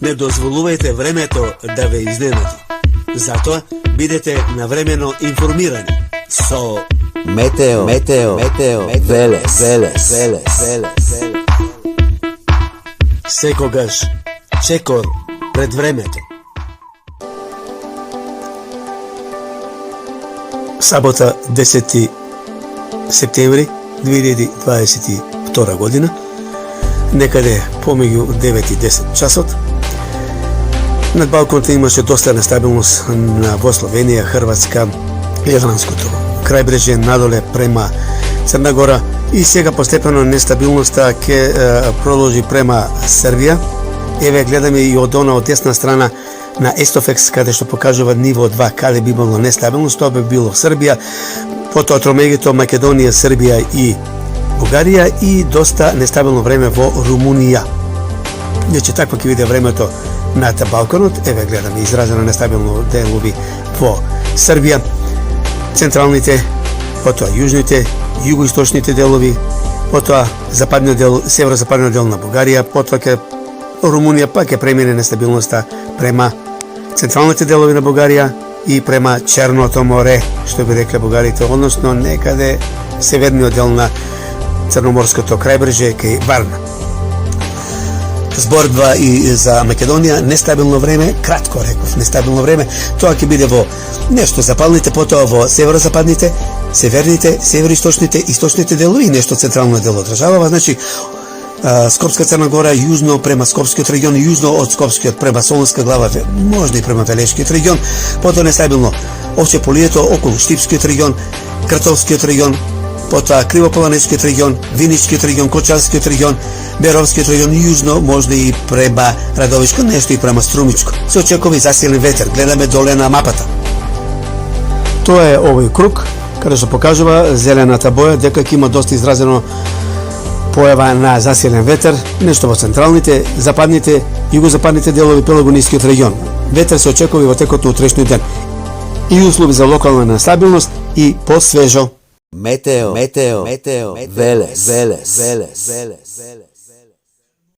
Не дозволувајте времето да ве изненади. Затоа бидете навремено информирани со Метео Велес. секогаш чекор пред времето. Сабота 10 септември 2022 година, некаде помеѓу 9 и 10 часот. Над балконите имаше доста нестабилност во Словенија, Хрватска, Јадранското крајбрежје надоле према Црна Гора и сега постепено нестабилноста ќе продолжи према Србија. Еве гледаме и од десна страна на Естофекс, каде што покажува ниво 2, каде би имало нестабилност, тоа би било Србија, потоа тромегито Македонија, Србија и Бугарија и доста нестабилно време во Румунија. Значи такво ќе биде времето над балконот. Еве гледаме изразено нестабилно делови во Србија, централните, потоа јужните, југоисточните делови, потоа западниот дел, северозападниот дел на Бугарија, потоа ќе Румунија пак ќе премине нестабилноста према централните делови на Бугарија и према Черното море, што би рекле бугарите, односно некаде северниот дел на Црноморското крајбрежје кај Варна. Збордва и за Македонија, нестабилно време, кратко реков, нестабилно време, тоа ќе биде во нешто западните, потоа во северозападните, северните, североисточните, источните делови и нешто централно дело државава, значи Скопска Црна Гора, јужно према Скопскиот регион, јужно од Скопскиот према Солунска глава, можда и према Велешкиот регион, потоа нестабилно Овче полието околу Штипскиот регион, Кратовскиот регион, потоа Кривополанечкиот регион, Виничкиот регион, Кочанскиот регион, Беровскиот регион, јужно можда и према Радовичко, нешто и према Струмичко. Се очекува и засилен ветер, гледаме доле на мапата. Тоа е овој круг, каде што покажува зелената боја, дека ќе има доста изразено појава на засилен ветер, нешто во централните, западните, југозападните делови Пелагонискиот регион. Ветер се очекува и во текот на утрешниот ден. И услови за локална нестабилност и посвежо. Метео Велес.